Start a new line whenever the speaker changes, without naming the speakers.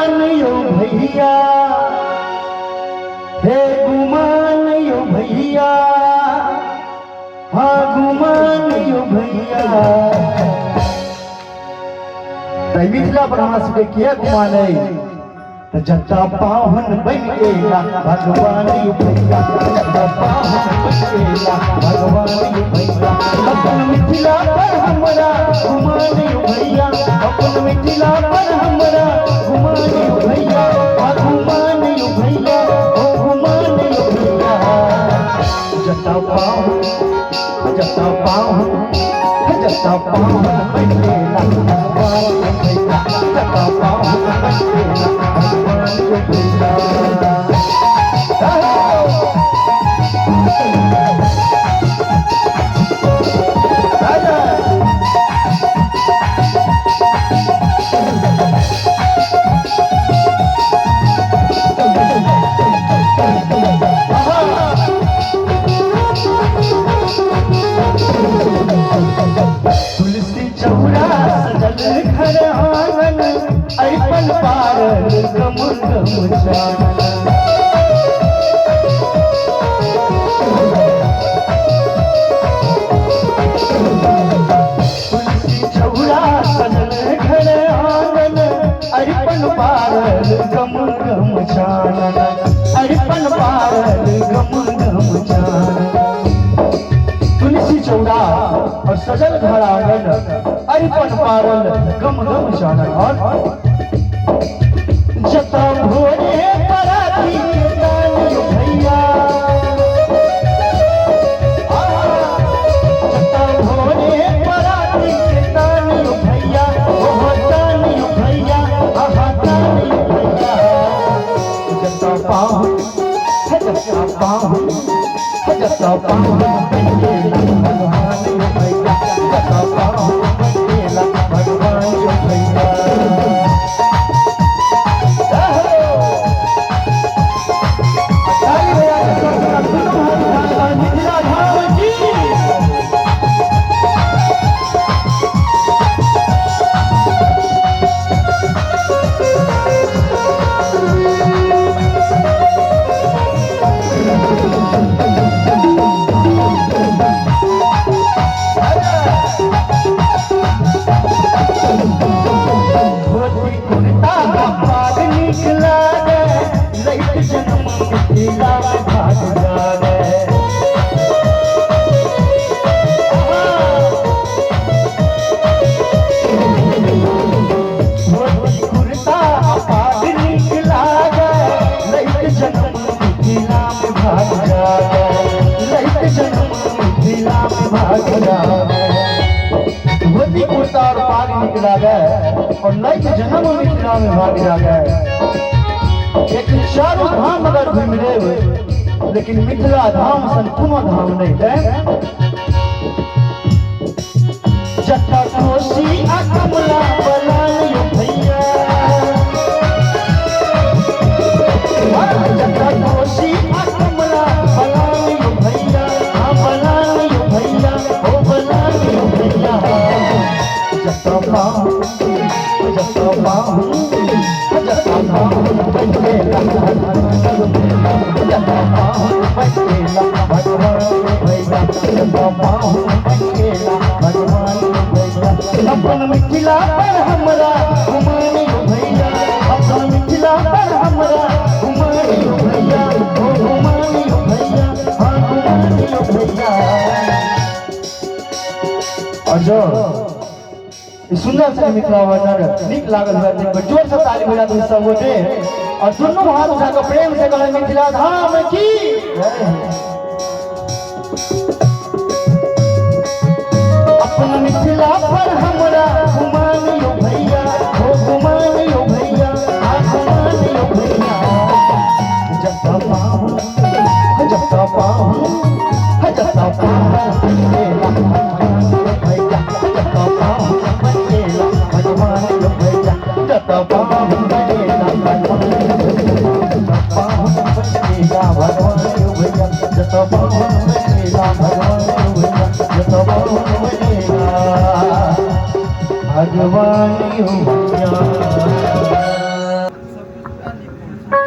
गुमान यो भैया, हे गुमान यो भैया, हाँ गुमान यो भैया। मिथिला पर हमरा सबके किया गुमान है? जटा पावन बन गेला भगवान यो भैया, जटा पावन बन गेला भगवान यो भैया। अपन मिथिला पर हमरा गुमान यो भैया, अपन मिथिला पर हमरा गुमान यो भैया, गुमान यो भैया, ओ गुमान यो भैया। जटा पावन, जटा पावन, जटा पावन बन गेला भगवान यो भैया, जटा पावन बन गेला भगवान यो भैया। घर आंगन अरिपन पारल गम गम जानन। तुलसी चौरा सजल घर आंगन अरिपन पारल गम गम जानन, अरिपन पारल गम गम जानन। तुलसी चौरा और सजल घर आंगन अरिपन पारल गम गम जानन। और जता भोरे पराती के दानी भैया, जता भोरे पराती के दानी भैया, ओ दानी भैया, आहा दानी भैया। जता पावन, जता पावन, जता पावन बन गेला भगवान यो भैया, जता पावन बन गेला भगवान यो भैया। धोती कुर्ता और पाग निकला गए और लैत जन्म मिथिला में भाग गए। एक चारों धाम अगर घूम लेब लेकिन मिथिला धाम सन कोनो धाम नहीं है। जटा कोसी आ कमला बलाल यो भैया, जटा कोसी आ कमला बलाल यो भैया, हाँ बलाल यो भैया, ओ बलाल यो भैया। जटा पावन, जटा पावन, जटा पावन बन गेला भगवान यो भैया, जटा पावन बन गेला भगवान यो भैया। अपन मिथिला पर हमरा गुमान यो भैया, अपन मिथिला पर हमरा गुमान यो भैया, ओ गुमान यो भैया, हाँ गुमान यो भैया। और जो सुंदर से मिथिला वर्णन निक लागल हुआ देखो, जोर से ताली बजा दो सब गोटे और दोनों हाथ उठाकर प्रेम से कहें मिथिला धाम की। अपन मिथिला पर हमरा गुमान यो